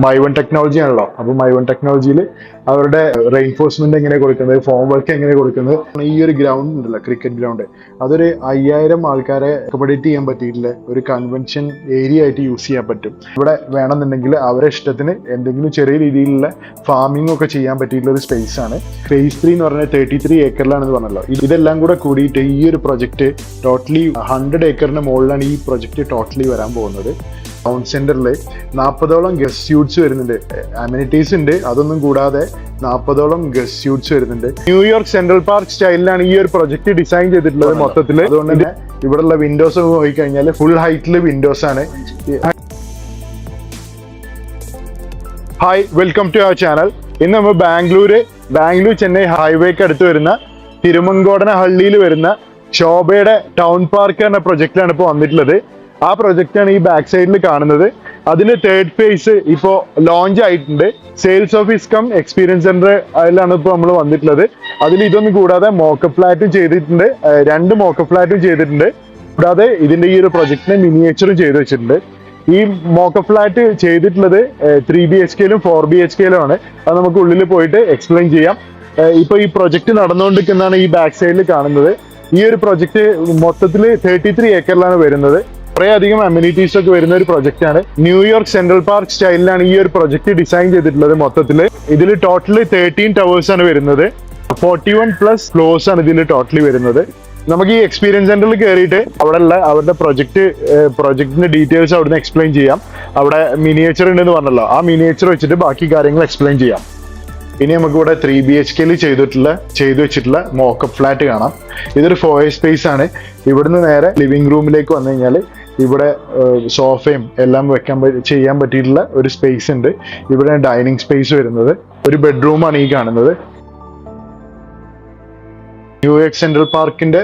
മൈവൺ technology ആണല്ലോ. അപ്പൊ മൈവൺ ടെക്നോളജിയിൽ അവരുടെ റെയിൻഫോഴ്സ്മെന്റ് എങ്ങനെ കൊടുക്കുന്നത്, ഫോം വർക്ക് എങ്ങനെ കൊടുക്കുന്നത്, ഈ ഒരു ഗ്രൗണ്ട് ഉണ്ടല്ലോ, ക്രിക്കറ്റ് ഗ്രൗണ്ട്, അതൊരു 5000 ആൾക്കാരെ അക്കോമഡേറ്റ് ചെയ്യാൻ പറ്റിയിട്ടില്ല ഒരു കൺവെൻഷൻ ഏരിയ ആയിട്ട് യൂസ് ചെയ്യാൻ പറ്റും. ഇവിടെ വേണമെന്നുണ്ടെങ്കിൽ അവരെ ഇഷ്ടത്തിന് എന്തെങ്കിലും ചെറിയ രീതിയിലുള്ള ഫാമിംഗ് ഒക്കെ ചെയ്യാൻ പറ്റിയിട്ടുള്ള ഒരു സ്പേസ് ആണ്. ഫേസ് 3 എന്ന് പറഞ്ഞാൽ 33 ഏക്കറിലാണെന്ന് പറഞ്ഞല്ലോ. ഇതെല്ലാം കൂടെ കൂടിയിട്ട് ഈ ഒരു പ്രൊജക്ട് ടോട്ടലി 100 ഏക്കറിന് മുകളിലാണ് ഈ പ്രൊജക്ട് ടോട്ടലി വരാൻ പോകുന്നത്. ടൗൺ സെന്ററിൽ 40ഓളം ഗസ്റ്റ് സ്യൂട്ട്സ് വരുന്നുണ്ട്, അമ്യൂണിറ്റീസ് ഉണ്ട്. അതൊന്നും കൂടാതെ 40ഓളം ഗസ്റ്റ് സ്യൂട്ട്സ് വരുന്നുണ്ട്. ന്യൂയോർക്ക് സെൻട്രൽ പാർക്ക് സ്റ്റൈലിലാണ് ഈ ഒരു പ്രൊജക്ട് ഡിസൈൻ ചെയ്തിട്ടുള്ളത് മൊത്തത്തിൽ. അതുകൊണ്ട് തന്നെ ഇവിടെയുള്ള വിൻഡോസ് നോക്കിക്കഴിഞ്ഞാൽ ഫുൾ ഹൈറ്റിൽ വിൻഡോസ് ആണ്. Hi, welcome to our channel. ഇന്ന് നമ്മൾ ബാംഗ്ലൂർ ചെന്നൈ ഹൈവേക്ക് അടുത്ത് വരുന്ന തിരുമങ്കോടനഹള്ളിയിൽ വരുന്ന ശോഭയുടെ ടൗൺ പാർക്ക് എന്ന പ്രൊജക്റ്റിലാണ് ഇപ്പോൾ വന്നിട്ടുള്ളത്. ആ പ്രൊജക്റ്റാണ് ഈ ബാക്ക് സൈഡിൽ കാണുന്നത്. അതിന്റെ 3rd ഫേസ് ഇപ്പോൾ ലോഞ്ച് ആയിട്ടുണ്ട്. Sales office come experience centre അതിലാണ് ഇപ്പോൾ നമ്മൾ വന്നിട്ടുള്ളത്. അതിൽ ഇതൊന്നും കൂടാതെ മോക്കപ്പ് ഫ്ലാറ്റും ചെയ്തിട്ടുണ്ട്, 2 മോക്കപ്പ് ഫ്ലാറ്റും ചെയ്തിട്ടുണ്ട്. കൂടാതെ ഇതിന്റെ ഈ ഒരു പ്രൊജക്ടിനെ മിനിയേച്ചറും ചെയ്ത് വെച്ചിട്ടുണ്ട്. ഈ മോക്കപ്പ് ഫ്ലാറ്റ് ചെയ്തിട്ടുള്ളത് 3 BHKയിലും 4 BHKയിലും ആണ്. അത് നമുക്ക് ഉള്ളിൽ പോയിട്ട് എക്സ്പ്ലെയിൻ ചെയ്യാം. ഇപ്പൊ ഈ പ്രൊജക്ട് നടന്നുകൊണ്ടിരിക്കുന്നതാണ് ഈ ബാക്ക് സൈഡിൽ കാണുന്നത്. ഈ ഒരു പ്രൊജക്ട് മൊത്തത്തിൽ 33 ഏക്കറിലാണ് വരുന്നത്. കുറേ അധികം അമ്യൂണിറ്റീസ് ഒക്കെ വരുന്ന ഒരു പ്രൊജക്ട് ആണ്. ന്യൂയോർക്ക് സെൻട്രൽ പാർക്ക് സ്റ്റൈലിലാണ് ഈ ഒരു പ്രൊജക്ട് ഡിസൈൻ ചെയ്തിട്ടുള്ളത്. മൊത്തത്തിൽ ഇതിൽ ടോട്ടൽ 13 ടവേഴ്സ് ആണ് വരുന്നത്. 41+ ഫ്ലോർസ് ആണ് ഇതിൽ ടോട്ടലി വരുന്നത്. നമുക്ക് ഈ എക്സ്പീരിയൻസ് സെന്ററിൽ കയറിയിട്ട് അവരുടെ പ്രൊജക്ടിന്റെ ഡീറ്റെയിൽസ് അവിടുന്ന് എക്സ്പ്ലെയിൻ ചെയ്യാം. അവിടെ മിനിയേച്ചർ ഉണ്ടെന്ന് പറഞ്ഞല്ലോ, ആ മിനിയേച്ചർ വെച്ചിട്ട് ബാക്കി കാര്യങ്ങൾ എക്സ്പ്ലെയിൻ ചെയ്യാം. ഇനി നമുക്ക് ഇവിടെ 3 BHKയിൽ ചെയ്തു വെച്ചിട്ടുള്ള മോക്കപ്പ് ഫ്ലാറ്റ് കാണാം. ഇതൊരു 4 സ്പേസ് ആണ്. ഇവിടുന്ന് നേരെ ലിവിംഗ് റൂമിലേക്ക് വന്നു കഴിഞ്ഞാൽ ഇവിടെ സോഫയും എല്ലാം ചെയ്യാൻ പറ്റിയിട്ടുള്ള ഒരു സ്പേസ് ഉണ്ട്. ഇവിടെ ഡൈനിങ് സ്പേസ് വരുന്നത്. ഒരു ബെഡ്റൂമാണ് ഈ കാണുന്നത്. ന്യൂയോർക്ക് സെൻട്രൽ പാർക്കിന്റെ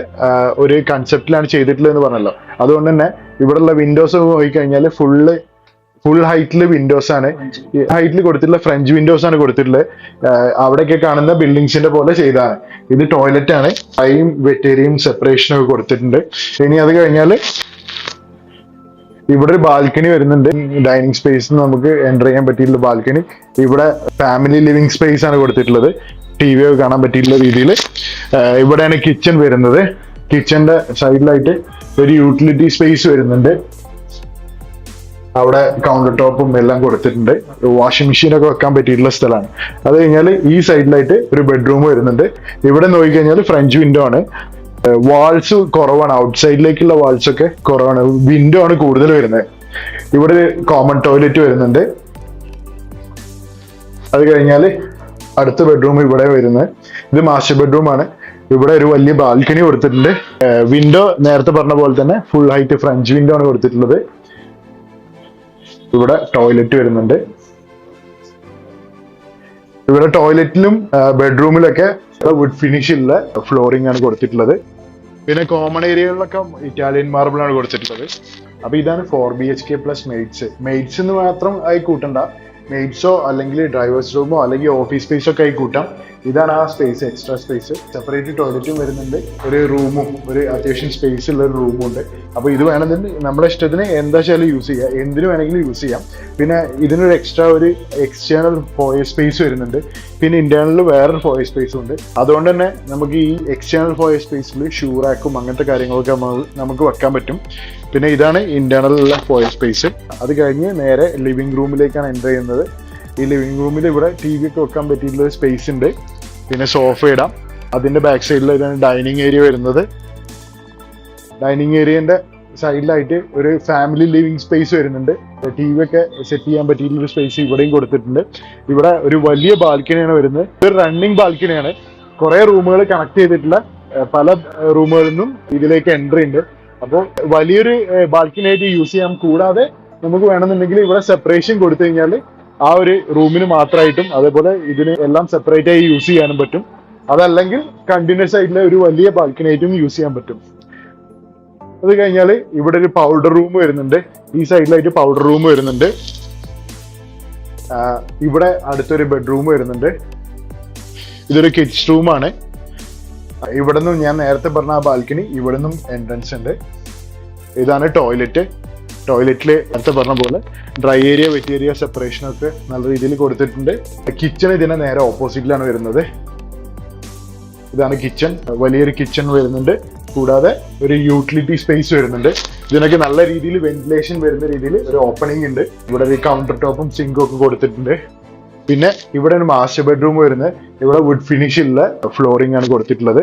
ഒരു കൺസെപ്റ്റിലാണ് ചെയ്തിട്ടുള്ളത് എന്ന് പറഞ്ഞല്ലോ. അതുകൊണ്ട് തന്നെ ഇവിടെയുള്ള വിൻഡോസ് നോക്കിക്കഴിഞ്ഞാൽ ഫുൾ ഹൈറ്റിൽ വിൻഡോസ് ആണ്. ഹൈറ്റിൽ കൊടുത്തിട്ടുള്ള ഫ്രഞ്ച് വിൻഡോസ് ആണ് കൊടുത്തിട്ടുള്ളത്. അവിടെയൊക്കെ കാണുന്ന ബിൽഡിങ്സിന്റെ പോലെ ചെയ്തതാണ്. ഇത് ടോയ്ലറ്റ് ആണ്. ടൈം വെറ്റേരിയും സെപ്പറേഷനും ഒക്കെ കൊടുത്തിട്ടുണ്ട്. ഇനി അത് കഴിഞ്ഞാൽ ഇവിടെ ഒരു ബാൽക്കണി വരുന്നുണ്ട്. ഡൈനിങ് സ്പേസ് നമുക്ക് എൻ്റർ ചെയ്യാൻ പറ്റിയിട്ടുള്ള ബാൽക്കണി. ഇവിടെ ഫാമിലി ലിവിംഗ് സ്പേസ് ആണ് കൊടുത്തിട്ടുള്ളത്. TV ഒക്കെ കാണാൻ പറ്റിയിട്ടുള്ള രീതിയിൽ. ഇവിടെയാണ് കിച്ചൺ വരുന്നത്. കിച്ചന്റെ സൈഡിലായിട്ട് ഒരു യൂട്ടിലിറ്റി സ്പേസ് വരുന്നുണ്ട്. അവിടെ കൗണ്ടർ ടോപ്പും എല്ലാം കൊടുത്തിട്ടുണ്ട്. വാഷിംഗ് മെഷീനൊക്കെ വെക്കാൻ പറ്റിയിട്ടുള്ള സ്ഥലമാണ്. അത് കഴിഞ്ഞാൽ ഈ സൈഡിലായിട്ട് ഒരു ബെഡ്റൂം വരുന്നുണ്ട്. ഇവിടെ നോക്കിക്കഴിഞ്ഞാൽ ഫ്രഞ്ച് വിൻഡോ ആണ്. വാൾസ് കുറവാണ്, ഔട്ട് സൈഡിലേക്കുള്ള വാൾസ് ഒക്കെ കുറവാണ്. വിൻഡോ ആണ് കൂടുതൽ വരുന്നത്. ഇവിടെ കോമൺ ടോയ്ലറ്റ് വരുന്നുണ്ട്. അത് കഴിഞ്ഞാൽ അടുത്ത ബെഡ്റൂം ഇവിടെ വരുന്നത്. ഇത് മാസ്റ്റർ ബെഡ്റൂം ആണ്. ഇവിടെ ഒരു വലിയ ബാൽക്കണി കൊടുത്തിട്ടുണ്ട്. വിൻഡോ നേരത്തെ പറഞ്ഞ പോലെ തന്നെ ഫുൾ ഹൈറ്റ് ഫ്രഞ്ച് വിൻഡോ ആണ് കൊടുത്തിട്ടുള്ളത്. ഇവിടെ ടോയ്ലറ്റ് വരുന്നുണ്ട്. ഇവിടെ ടോയ്ലറ്റിലും ബെഡ്റൂമിലൊക്കെ വുഡ് ഫിനിഷുള്ള ഫ്ലോറിംഗ് ആണ് കൊടുത്തിട്ടുള്ളത്. പിന്നെ കോമൺ ഏരിയകളിലൊക്കെ ഇറ്റാലിയൻ മാർബിൾ ആണ് കൊടുത്തിട്ടുള്ളത്. അപ്പൊ ഇതാണ് 4 BHK പ്ലസ് മെയ്ഡ്സ് എന്ന് മാത്രം ആയി കൂട്ടണ്ട. മെയ്ഡ്സോ അല്ലെങ്കിൽ ഡ്രൈവേഴ്സ് റൂമോ അല്ലെങ്കിൽ ഓഫീസ് സ്പേസോ ഒക്കെ ആയി കൂട്ടാം. ഇതാണ് ആ സ്പേസ്, എക്സ്ട്രാ സ്പേസ്. സെപ്പറേറ്റ് ടോയ്ലറ്റും വരുന്നുണ്ട്. ഒരു റൂമും, ഒരു അത്യാവശ്യം സ്പേസ് ഉള്ള ഒരു റൂമും ഉണ്ട്. അപ്പോൾ ഇത് വേണമെന്നുണ്ടെങ്കിൽ നമ്മുടെ ഇഷ്ടത്തിന് എന്താ വെച്ചാലും യൂസ് ചെയ്യാം, എന്തിനു വേണമെങ്കിലും യൂസ് ചെയ്യാം. പിന്നെ ഇതിനൊരു എക്സ്ട്രാ ഒരു എക്സ്റ്റേണൽ ഫോയർ സ്പേസ് വരുന്നുണ്ട്. പിന്നെ ഇന്റേണലിൽ വേറൊരു ഫോയർ സ്പേസും ഉണ്ട്. അതുകൊണ്ട് തന്നെ നമുക്ക് ഈ എക്സ്റ്റേണൽ ഫോയർ സ്പേസിൽ ഷൂ റാക്കും അങ്ങനത്തെ കാര്യങ്ങളൊക്കെ നമുക്ക് വെക്കാൻ പറ്റും. പിന്നെ ഇതാണ് ഇന്റേണലുള്ള ഫോയർ സ്പേസ്. അത് കഴിഞ്ഞ് നേരെ ലിവിംഗ് റൂമിലേക്കാണ് എൻ്റർ ചെയ്യുന്നത്. ഈ ലിവിംഗ് റൂമിൽ ഇവിടെ TV ഒക്കെ വെക്കാൻ പറ്റിയിട്ടുള്ള സ്പേസ് ഉണ്ട്. പിന്നെ സോഫ ഇടാം. അതിന്റെ ബാക്ക് സൈഡിൽ ഇതാണ് ഡൈനിങ് ഏരിയ വരുന്നത്. ഡൈനിങ് ഏരിയന്റെ സൈഡിലായിട്ട് ഒരു ഫാമിലി ലിവിംഗ് സ്പേസ് വരുന്നുണ്ട്. TV ഒക്കെ സെറ്റ് ചെയ്യാൻ പറ്റിയിട്ടുള്ള സ്പേസ് ഇവിടെയും കൊടുത്തിട്ടുണ്ട്. ഇവിടെ ഒരു വലിയ ബാൽക്കണിയാണ് വരുന്നത്. ഇതൊരു റണ്ണിങ് ബാൽക്കണിയാണ്. കുറെ റൂമുകൾ കണക്ട് ചെയ്തിട്ടുള്ള പല റൂമുകളിൽ നിന്നും ഇതിലേക്ക് എൻട്രി ഉണ്ട്. അപ്പോൾ വലിയൊരു ബാൽക്കണി ആയിട്ട് യൂസ് ചെയ്യാം. കൂടാതെ നമുക്ക് വേണമെന്നുണ്ടെങ്കിൽ ഇവിടെ സെപ്പറേഷൻ കൊടുത്തു കഴിഞ്ഞാൽ ആ ഒരു റൂമിന് മാത്രമായിട്ടും അതേപോലെ ഇതിന് എല്ലാം സെപ്പറേറ്റ് ആയി യൂസ് ചെയ്യാനും പറ്റും. അതല്ലെങ്കിൽ കണ്ടിന്യൂസ് ആയിട്ടുള്ള ഒരു വലിയ ബാൽക്കണി ആയിട്ടും യൂസ് ചെയ്യാൻ പറ്റും. അത് കഴിഞ്ഞാൽ ഇവിടെ ഒരു പൗഡർ റൂം വരുന്നുണ്ട്. ഈ സൈഡിലായിട്ട് പൗഡർ റൂം വരുന്നുണ്ട്. ഇവിടെ അടുത്തൊരു ബെഡ്റൂം വരുന്നുണ്ട്. ഇതൊരു കിഡ്സ് റൂമാണ്. ഇവിടെ നിന്നും ഞാൻ നേരത്തെ പറഞ്ഞ ആ ബാൽക്കണി, ഇവിടെ നിന്നും എൻട്രൻസ് ഉണ്ട്. ഇതാണ് ടോയ്ലറ്റ്. ടോയ്ലറ്റിൽ നേരത്തെ പറഞ്ഞ പോലെ ഡ്രൈ ഏരിയ വെറ്റ് ഏരിയ സെപ്പറേഷനൊക്കെ നല്ല രീതിയിൽ കൊടുത്തിട്ടുണ്ട്. കിച്ചൺ ഇതിന് നേരെ ഓപ്പോസിറ്റിലാണ് വരുന്നത്. ഇതാണ് കിച്ചൺ, വലിയൊരു കിച്ചൺ വരുന്നുണ്ട്. കൂടാതെ ഒരു യൂട്ടിലിറ്റി സ്പേസ് വരുന്നുണ്ട്. ഇതിനൊക്കെ നല്ല രീതിയിൽ വെന്റിലേഷൻ വരുന്ന രീതിയിൽ ഒരു ഓപ്പണിംഗ് ഉണ്ട്. ഇവിടെ ഒരു കൗണ്ടർ ടോപ്പും സിങ്കും ഒക്കെ കൊടുത്തിട്ടുണ്ട്. പിന്നെ ഇവിടെ ഒരു മാസ്റ്റർ ബെഡ്റൂം വരുന്നത്. ഇവിടെ വുഡ് ഫിനിഷിലുള്ള ഫ്ലോറിംഗ് ആണ് കൊടുത്തിട്ടുള്ളത്.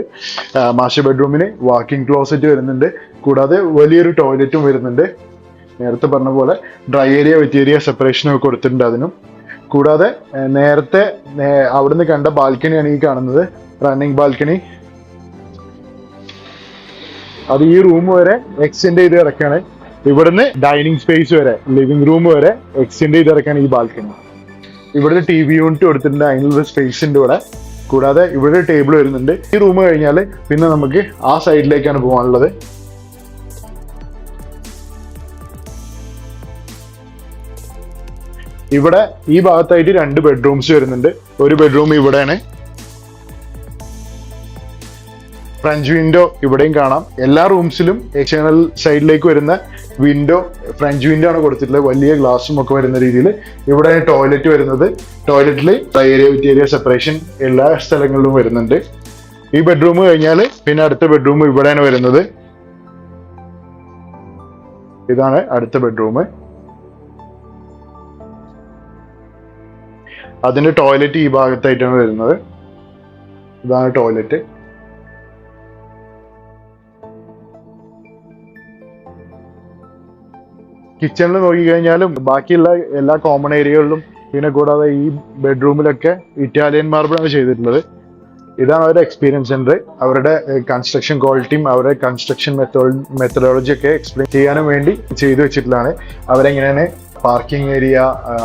മാസ്റ്റർ ബെഡ്റൂമിന് വാക്കിംഗ് ക്ലോസറ്റ് വരുന്നുണ്ട്. കൂടാതെ വലിയൊരു ടോയ്ലറ്റും വരുന്നുണ്ട്. നേരത്തെ പറഞ്ഞ പോലെ ഡ്രൈ ഏരിയ വെറ്റ് ഏരിയ സെപ്പറേഷനും ഒക്കെ കൊടുത്തിട്ടുണ്ട് അതിനും. കൂടാതെ നേരത്തെ അവിടുന്ന് കണ്ട ബാൽക്കണിയാണ് ഈ കാണുന്നത്, റണ്ണിങ് ബാൽക്കണി. അത് ഈ റൂം വരെ എക്സ്റ്റെൻഡ് ചെയ്ത് കിടക്കാണ്. ഇവിടുന്ന് ഡൈനിങ് സ്പേസ് വരെ, ലിവിംഗ് റൂം വരെ എക്സ്റ്റെൻഡ് ചെയ്ത് കിടക്കാണ് ഈ ബാൽക്കണി. ഇവിടെ TV യൂണിറ്റ് കൊടുത്തിട്ടുണ്ട്, അതിനുള്ള സ്പേസ് ഉണ്ട് ഇവിടെ. കൂടാതെ ഇവിടെ ടേബിൾ വരുന്നുണ്ട്. ഈ റൂം കഴിഞ്ഞാൽ പിന്നെ നമുക്ക് ആ സൈഡിലേക്കാണ് പോകാനുള്ളത്. ഇവിടെ ഈ ഭാഗത്തായിട്ട് 2 ബെഡ്റൂംസ് വരുന്നുണ്ട്. ഒരു ബെഡ്റൂം ഇവിടെയാണ്. ഫ്രഞ്ച് വിൻഡോ ഇവിടെയും കാണാം. എല്ലാ റൂംസിലും എക്സ്റ്റേണൽ സൈഡിലേക്ക് വരുന്ന വിൻഡോ ഫ്രഞ്ച് വിൻഡോ ആണ് കൊടുത്തിട്ടുള്ളത്, വലിയ ഗ്ലാസും ഒക്കെ വരുന്ന രീതിയിൽ. ഇവിടെ ടോയ്ലറ്റ് വരുന്നത്. ടോയ്ലറ്റിൽ ഏരിയ വിത്ത് ഏരിയ സെപ്പറേഷൻ എല്ലാ സ്ഥലങ്ങളിലും വരുന്നുണ്ട്. ഈ ബെഡ്റൂം കഴിഞ്ഞാൽ പിന്നെ അടുത്ത ബെഡ്റൂം ഇവിടെയാണ് വരുന്നത്. ഇതാണ് അടുത്ത ബെഡ്റൂം. അതിന്റെ ടോയ്ലറ്റ് ഈ ഭാഗത്തായിട്ടാണ് വരുന്നത്. ഇതാണ് ടോയ്ലറ്റ്. കിച്ചണിൽ നോക്കിക്കഴിഞ്ഞാലും ബാക്കിയുള്ള എല്ലാ കോമൺ ഏരിയകളിലും പിന്നെ കൂടാതെ ഈ ബെഡ്റൂമിലൊക്കെ ഇറ്റാലിയൻ മാർബിളാണ് ചെയ്തിട്ടുള്ളത്. ഇതാണ് അവരുടെ എക്സ്പീരിയൻസ് സെന്റർ. അവരുടെ കൺസ്ട്രക്ഷൻ ക്വാളിറ്റിയും അവരുടെ കൺസ്ട്രക്ഷൻ മെത്തഡോളജി ഒക്കെ എക്സ്പ്ലെയിൻ ചെയ്യാനും വേണ്ടി ചെയ്തു വെച്ചിട്ടുള്ളതാണ്. അവരെങ്ങനെയാണ് പാർക്കിംഗ് ഏരിയ,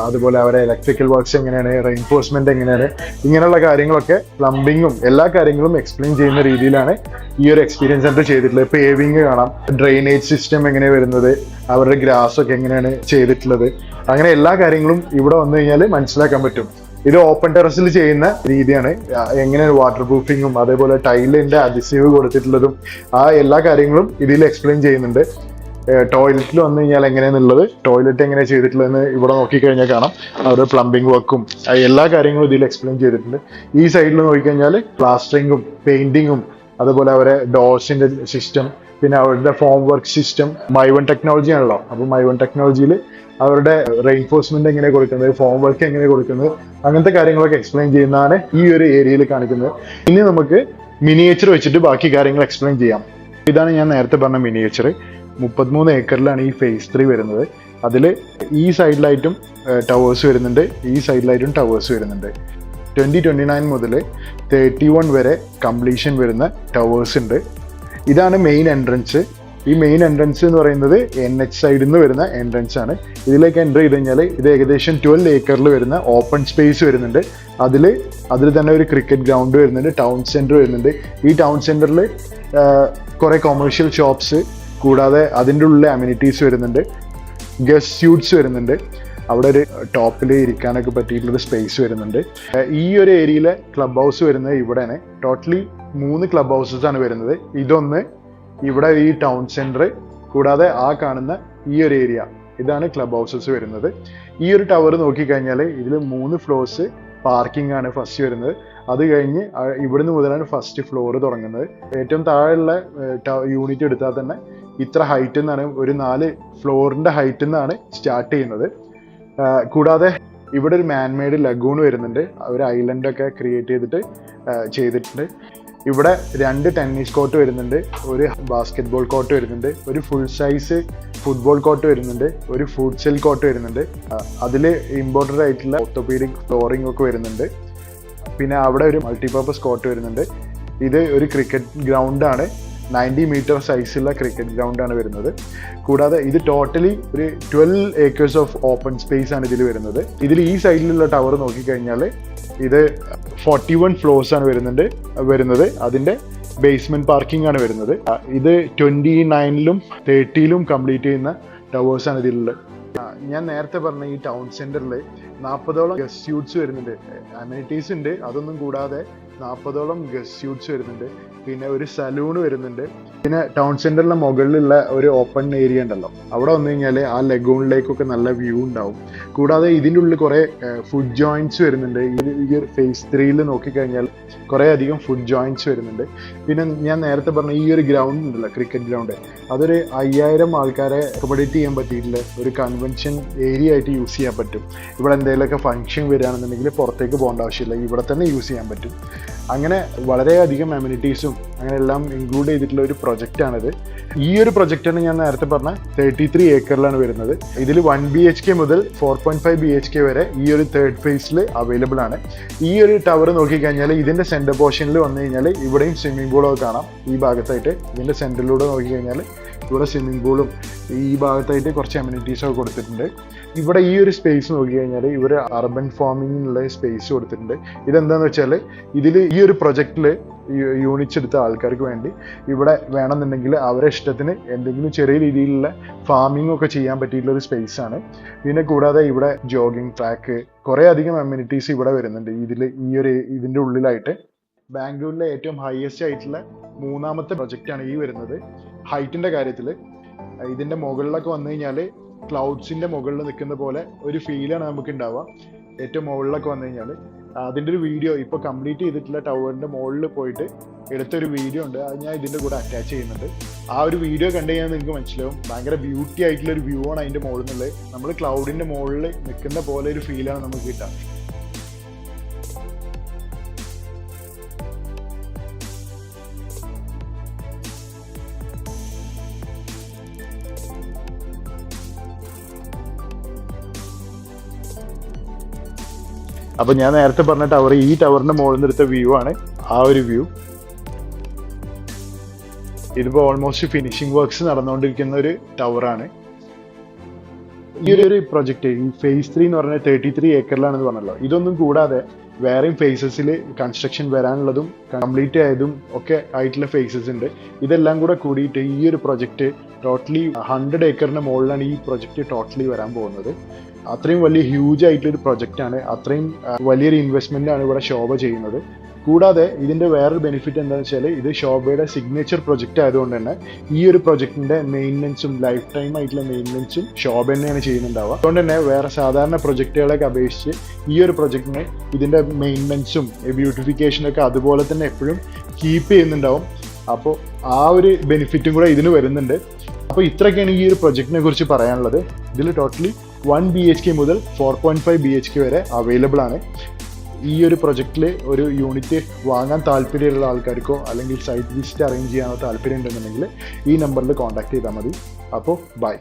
അതുപോലെ അവരെ ഇലക്ട്രിക്കൽ വർക്ക്സ് എങ്ങനെയാണ്, റെയിൻഫോഴ്സ്മെന്റ് എങ്ങനെയാണ്, ഇങ്ങനെയുള്ള കാര്യങ്ങളൊക്കെ പ്ലംബിങ്ങും എല്ലാ കാര്യങ്ങളും എക്സ്പ്ലെയിൻ ചെയ്യുന്ന രീതിയിലാണ് ഈ ഒരു എക്സ്പീരിയൻസ് സെന്റർ ചെയ്തിട്ടുള്ളത്. പേവിങ് കാണാം, ഡ്രെയിനേജ് സിസ്റ്റം എങ്ങനെയാണ് വരുന്നത്, അവരുടെ ഗ്രാസ് ഒക്കെ എങ്ങനെയാണ് ചെയ്തിട്ടുള്ളത്, അങ്ങനെ എല്ലാ കാര്യങ്ങളും ഇവിടെ വന്നു കഴിഞ്ഞാൽ മനസ്സിലാക്കാൻ പറ്റും. ഇത് ഓപ്പൺ ടെറസിൽ ചെയ്യുന്ന രീതിയാണ്. എങ്ങനെയാണ് വാട്ടർ പ്രൂഫിങ്ങും അതേപോലെ ടൈലിന്റെ അഡിസീവ് കൊടുത്തിട്ടുള്ളതും ആ എല്ലാ കാര്യങ്ങളും ഇതിൽ എക്സ്പ്ലെയിൻ ചെയ്യുന്നുണ്ട്. ടോയ്ലറ്റിൽ വന്നു കഴിഞ്ഞാൽ എങ്ങനെയാണെന്നുള്ളത്, ടോയ്ലറ്റ് എങ്ങനെയാണ് ചെയ്തിട്ടുള്ളതെന്ന് ഇവിടെ നോക്കിക്കഴിഞ്ഞാൽ കാണാം. അവരുടെ പ്ലംബിംഗ് വർക്കും എല്ലാ കാര്യങ്ങളും ഇതിൽ എക്സ്പ്ലെയിൻ ചെയ്തിട്ടുണ്ട്. ഈ സൈഡിൽ നോക്കിക്കഴിഞ്ഞാൽ പ്ലാസ്റ്ററിങ്ങും പെയിന്റിങ്ങും അതുപോലെ അവരെ ഡോർസിന്റെ സിസ്റ്റം, പിന്നെ അവരുടെ ഫോം വർക്ക് സിസ്റ്റം മൈവൺ ടെക്നോളജി ആണല്ലോ. അപ്പോൾ മൈവൺ ടെക്നോളജിയിൽ അവരുടെ റെയിൻഫോഴ്സ്മെന്റ് എങ്ങനെ കൊടുക്കുന്നത്, ഫോം വർക്ക് എങ്ങനെ കൊടുക്കുന്നത്, അങ്ങനത്തെ കാര്യങ്ങളൊക്കെ എക്സ്പ്ലെയിൻ ചെയ്യുന്നതാണ് ഈ ഒരു ഏരിയയിൽ കാണിക്കുന്നത്. ഇനി നമുക്ക് മിനിയേച്ചർ വെച്ചിട്ട് ബാക്കി കാര്യങ്ങൾ എക്സ്പ്ലെയിൻ ചെയ്യാം. ഇതാണ് ഞാൻ നേരത്തെ പറഞ്ഞ മിനിയേച്ചർ. 33 ഏക്കറിലാണ് ഈ ഫേസ് 3 വരുന്നത്. അതിൽ ഈ സൈഡിലായിട്ടും ടവേഴ്സ് വരുന്നുണ്ട്, ഈ സൈഡിലായിട്ടും ടവേഴ്സ് വരുന്നുണ്ട്. 2029 മുതൽ 31 വരെ കംപ്ലീഷൻ വരുന്ന ടവേഴ്സ് ഉണ്ട്. ഇതാണ് മെയിൻ എൻട്രൻസ്. ഈ മെയിൻ എൻട്രൻസ് എന്ന് പറയുന്നത് NH സൈഡിൽ നിന്ന് വരുന്ന എൻട്രൻസ് ആണ്. ഇതിലേക്ക് എൻ്റർ ചെയ്ത് കഴിഞ്ഞാൽ ഇത് ഏകദേശം 12 ഏക്കറിൽ വരുന്ന ഓപ്പൺ സ്പേസ് വരുന്നുണ്ട്. അതിൽ തന്നെ ഒരു ക്രിക്കറ്റ് ഗ്രൗണ്ട് വരുന്നുണ്ട്, ടൗൺ സെൻറ്റർ വരുന്നുണ്ട്. ഈ ടൗൺ സെൻറ്ററിൽ കുറേ കൊമേഴ്ഷ്യൽ ഷോപ്സ്, കൂടാതെ അതിൻ്റെ ഉള്ളിൽ അമ്യൂണിറ്റീസ് വരുന്നുണ്ട്, ഗസ്റ്റ് സ്യൂട്ട്സ് വരുന്നുണ്ട്. അവിടെ ഒരു ടോപ്പിൽ ഇരിക്കാനൊക്കെ പറ്റിയിട്ടുള്ളൊരു സ്പേസ് വരുന്നുണ്ട്. ഈ ഒരു ഏരിയയിലെ ക്ലബ് ഹൗസ് വരുന്നത് ഇവിടെയാണ്. ടോട്ടലി 3 ക്ലബ് ഹൗസസ് ആണ് വരുന്നത്. ഇതൊന്ന് ഇവിടെ ഈ ടൗൺ സെൻറ്റർ, കൂടാതെ ആ കാണുന്ന ഈ ഒരു ഏരിയ, ഇതാണ് ക്ലബ് ഹൗസസ് വരുന്നത്. ഈ ഒരു ടവർ നോക്കിക്കഴിഞ്ഞാൽ ഇതിൽ 3 ഫ്ലോർസ് പാർക്കിംഗ് ആണ് ഫസ്റ്റ് വരുന്നത്. അത് കഴിഞ്ഞ് ഇവിടുന്ന് മുതലാണ് ഫസ്റ്റ് ഫ്ലോർ തുടങ്ങുന്നത്. ഏറ്റവും താഴെയുള്ള യൂണിറ്റ് എടുത്താൽ തന്നെ ഇത്ര ഹൈറ്റിൽ നിന്നാണ്, ഒരു 4 ഫ്ലോറിന്റെ ഹൈറ്റിൽ നിന്നാണ് സ്റ്റാർട്ട് ചെയ്യുന്നത്. കൂടാതെ ഇവിടെ ഒരു മാൻമെയ്ഡ് ലഗൂൺ വരുന്നുണ്ട്. ഒരു ഐലൻഡൊക്കെ ക്രിയേറ്റ് ചെയ്തിട്ടുണ്ട്. ഇവിടെ 2 ടെന്നീസ് കോർട്ട് വരുന്നുണ്ട്, ഒരു ബാസ്കറ്റ് ബോൾ കോർട്ട് വരുന്നുണ്ട്, ഒരു ഫുൾ സൈസ് ഫുട്ബോൾ കോർട്ട് വരുന്നുണ്ട്, ഒരു ഫുട്സൽ കോർട്ട് വരുന്നുണ്ട്. അതിൽ ഇമ്പോർട്ടൻ്റ് ആയിട്ടുള്ള ഓർത്തോപീഡിക് ഫ്ലോറിംഗ് ഒക്കെ വരുന്നുണ്ട്. പിന്നെ അവിടെ ഒരു മൾട്ടിപർപ്പസ് കോർട്ട് വരുന്നുണ്ട്. ഇത് ഒരു ക്രിക്കറ്റ് ഗ്രൗണ്ടാണ്, 90 മീറ്റർ സൈസുള്ള ക്രിക്കറ്റ് ഗ്രൗണ്ടാണ് വരുന്നത്. കൂടാതെ ഇത് ടോട്ടലി ഒരു 12 ഏക്കേഴ്സ് ഓഫ് ഓപ്പൺ സ്പേസ് ആണ് ഇതിൽ വരുന്നത്. ഇതിൽ ഈ സൈഡിലുള്ള ടവർ നോക്കിക്കഴിഞ്ഞാൽ ഇത് 41 ഫ്ലോർസ് ആണ് വരുന്നത്. അതിൻ്റെ ബേസ്മെന്റ് പാർക്കിംഗ് ആണ് വരുന്നത്. ഇത് 29ലും 30ലും കംപ്ലീറ്റ് ചെയ്യുന്ന ടവേഴ്സ് ആണ് ഇതിലുള്ളത്. ഞാൻ നേരത്തെ പറഞ്ഞ ഈ ടൗൺ സെന്ററിൽ 40ഓളം ഗസ്റ്റ് സ്യൂട്ട്സ് വരുന്നുണ്ട്. അമ്യൂണിറ്റീസ് ഉണ്ട്, അതൊന്നും കൂടാതെ 40ഓളം ഗസ്റ്റ് സ്യൂട്ട്സ് വരുന്നുണ്ട്. പിന്നെ ഒരു സലൂൺ വരുന്നുണ്ട്. പിന്നെ ടൗൺ സെന്ററിന്റെ മുകളിലുള്ള ഒരു ഓപ്പൺ ഏരിയ ഉണ്ടല്ലോ, അവിടെ വന്നു കഴിഞ്ഞാൽ ആ ലഗൂണിലേക്കൊക്കെ നല്ല വ്യൂ ഉണ്ടാവും. കൂടാതെ ഇതിൻ്റെ ഉള്ളിൽ കുറേ ഫുഡ് ജോയിന്റ്സ് വരുന്നുണ്ട്. ഈ ഒരു ഫേസ് 3 നോക്കിക്കഴിഞ്ഞാൽ കുറേ അധികം ഫുഡ് ജോയിന്റ്സ് വരുന്നുണ്ട്. പിന്നെ ഞാൻ നേരത്തെ പറഞ്ഞ ഈ ഒരു ഗ്രൗണ്ട് ഉണ്ടല്ലോ, ക്രിക്കറ്റ് ഗ്രൗണ്ട്, അതൊരു 5000 ആൾക്കാരെ അക്കോമഡേറ്റ് ചെയ്യാൻ പറ്റിയിട്ടുള്ള ഒരു കൺവെൻഷൻ ഏരിയ ആയിട്ട് യൂസ് ചെയ്യാൻ പറ്റും. ഇവിടെ എന്തെങ്കിലുമൊക്കെ ഫംഗ്ഷൻ വരികയാണെന്നുണ്ടെങ്കിൽ പുറത്തേക്ക് പോകേണ്ട ആവശ്യമില്ല, ഇവിടെ തന്നെ യൂസ് ചെയ്യാൻ പറ്റും. അങ്ങനെ വളരെയധികം അമ്യൂണിറ്റീസും അങ്ങനെ എല്ലാം ഇൻക്ലൂഡ് ചെയ്തിട്ടുള്ള ഒരു പ്രൊജക്റ്റാണിത്. ഈ ഒരു പ്രൊജക്റ്റാണ് ഞാൻ നേരത്തെ പറഞ്ഞ 33 ഏക്കറിലാണ് വരുന്നത്. ഇതിൽ 1 BHK മുതൽ 4.5 BHK വരെ ഈ ഒരു 3rd ഫേസിൽ അവൈലബിൾ ആണ്. ഈ ഒരു ടവർ നോക്കിക്കഴിഞ്ഞാൽ ഇതിൻ്റെ സെൻറ്റർ പോർഷനിൽ വന്നു കഴിഞ്ഞാൽ ഇവിടെയും സ്വിമ്മിംഗ് പൂളൊക്കെ കാണാം. ഈ ഭാഗത്തായിട്ട് ഇതിൻ്റെ സെൻറ്ററിലൂടെ നോക്കിക്കഴിഞ്ഞാൽ ഇവിടെ സ്വിമ്മിംഗ് പൂളും ഈ ഭാഗത്തായിട്ട് കുറച്ച് അമ്യൂണിറ്റീസൊക്കെ കൊടുത്തിട്ടുണ്ട്. ഇവിടെ ഈ ഒരു സ്പേസ് നോക്കിക്കഴിഞ്ഞാൽ ഇവർ അർബൻ ഫാമിങ്ങിനുള്ള സ്പേസ് കൊടുത്തിട്ടുണ്ട്. ഇതെന്താണെന്ന് വെച്ചാൽ ഇതിൽ ഈ ഒരു പ്രൊജക്റ്റിൽ യൂണിറ്റ്സ് എടുത്ത ആൾക്കാർക്ക് വേണ്ടി ഇവിടെ വേണമെന്നുണ്ടെങ്കിൽ അവരുടെ ഇഷ്ടത്തിന് എന്തെങ്കിലും ചെറിയ രീതിയിലുള്ള ഫാമിംഗ് ഒക്കെ ചെയ്യാൻ പറ്റിയിട്ടുള്ള ഒരു സ്പേസ് ആണ്. പിന്നെ കൂടാതെ ഇവിടെ ജോഗിങ് ട്രാക്ക്, കുറേ അധികം അമ്യൂണിറ്റീസ് ഇവിടെ വരുന്നുണ്ട് ഇതിൻ്റെ ഉള്ളിലായിട്ട്. ബാംഗ്ലൂരിലെ ഏറ്റവും ഹയസ്റ്റ് ആയിട്ടുള്ള 3ാമത്തെ പ്രൊജക്റ്റാണ് ഈ വരുന്നത്. ഹൈറ്റിൻ്റെ കാര്യത്തിൽ ഇതിൻ്റെ മുകളിലൊക്കെ വന്നു കഴിഞ്ഞാൽ ക്ലൗഡ്സിൻ്റെ മുകളിൽ നിൽക്കുന്ന പോലെ ഒരു ഫീലാണ് നമുക്ക് ഉണ്ടാവുക. ഏറ്റവും മുകളിലൊക്കെ വന്നു കഴിഞ്ഞാൽ അതിൻ്റെ ഒരു വീഡിയോ ഇപ്പോൾ കംപ്ലീറ്റ് ചെയ്തിട്ടുള്ള ടവറിൻ്റെ മുകളിൽ പോയിട്ട് എടുത്തൊരു വീഡിയോ ഉണ്ട്, അത് ഞാൻ ഇതിൻ്റെ കൂടെ അറ്റാച്ച് ചെയ്യുന്നുണ്ട്. ആ ഒരു വീഡിയോ കണ്ടു കഴിഞ്ഞാൽ നിങ്ങൾക്ക് മനസ്സിലാവും ഭയങ്കര ബ്യൂട്ടി ആയിട്ടുള്ള ഒരു വ്യൂ ആണ് അതിൻ്റെ മുകളിൽ നിന്നുള്ളത്. നമ്മൾ ക്ലൗഡിൻ്റെ മുകളിൽ നിൽക്കുന്ന പോലെ ഒരു ഫീലാണ് നമുക്ക് കിട്ടുക. അപ്പൊ ഞാൻ നേരത്തെ പറഞ്ഞ ടവർ, ഈ ടവറിന്റെ മുകളിൽ നിന്ന് എടുത്ത വ്യൂ ആണ് ആ ഒരു വ്യൂ. ഇതിപ്പോ ഓൾമോസ്റ്റ് ഫിനിഷിംഗ് വർക്ക്സ് നടന്നുകൊണ്ടിരിക്കുന്ന ഒരു ടവറാണ്. ഈ ഒരു പ്രൊജക്ട് ഈ ഫേസ് 3 എന്ന് പറഞ്ഞാൽ 33 ഏക്കറിലാണെന്ന് പറഞ്ഞല്ലോ. ഇതൊന്നും കൂടാതെ വേറെയും ഫേസസിൽ കൺസ്ട്രക്ഷൻ വരാനുള്ളതും കംപ്ലീറ്റ് ആയതും ഒക്കെ ആയിട്ടുള്ള ഫേസസ് ഉണ്ട്. ഇതെല്ലാം കൂടെ കൂടിയിട്ട് ഈ ഒരു പ്രൊജക്ട് ടോട്ടലി 100 ഏക്കറിന്റെ മുകളിലാണ് ഈ പ്രൊജക്ട് ടോട്ടലി വരാൻ പോകുന്നത്. അത്രയും വലിയ ഹ്യൂജ് ആയിട്ടൊരു പ്രൊജക്റ്റാണ്. അത്രയും വലിയൊരു ഇൻവെസ്റ്റ്മെന്റ് ആണ് ഇവിടെ ശോഭ ചെയ്യുന്നത്. കൂടാതെ ഇതിന്റെ വേറൊരു ബെനിഫിറ്റ് എന്താണെന്ന് വെച്ചാൽ ഇത് ശോഭയുടെ സിഗ്നേച്ചർ പ്രൊജക്റ്റ് ആയതുകൊണ്ട് തന്നെ ഈ ഒരു പ്രൊജക്ടിന്റെ മെയിൻ്റനൻസും ലൈഫ് ടൈം ആയിട്ടുള്ള മെയിൻ്റനൻസും ശോഭ തന്നെയാണ് ചെയ്യുന്നുണ്ടാവുക. അതുകൊണ്ട് തന്നെ വേറെ സാധാരണ പ്രൊജക്റ്റുകളൊക്കെ അപേക്ഷിച്ച് ഈ ഒരു പ്രൊജക്ടിന് ഇതിന്റെ മെയിൻ്റനൻസും ബ്യൂട്ടിഫിക്കേഷനൊക്കെ അതുപോലെ തന്നെ എപ്പോഴും കീപ്പ് ചെയ്യുന്നുണ്ടാവും. അപ്പോൾ ആ ഒരു ബെനിഫിറ്റും കൂടെ ഇതിന് വരുന്നുണ്ട്. അപ്പോൾ ഇത്രയൊക്കെയാണ് ഈ ഒരു പ്രൊജക്റ്റിനെ കുറിച്ച് പറയാനുള്ളത്. ഇതിൽ ടോട്ടലി 1 BHK മുതൽ 4.5 BHK വരെ അവൈലബിൾ ആണ്. ഈ ഒരു പ്രൊജക്റ്റിൽ ഒരു യൂണിറ്റ് വാങ്ങാൻ താല്പര്യമുള്ള ആൾക്കാർക്കോ അല്ലെങ്കിൽ സൈറ്റ് വിസിറ്റ് അറേഞ്ച് ചെയ്യാനോ താല്പര്യം ഉണ്ടെന്നുണ്ടെങ്കിൽ ഈ നമ്പറിൽ കോൺടാക്ട് ചെയ്താൽ മതി. അപ്പോൾ ബൈ.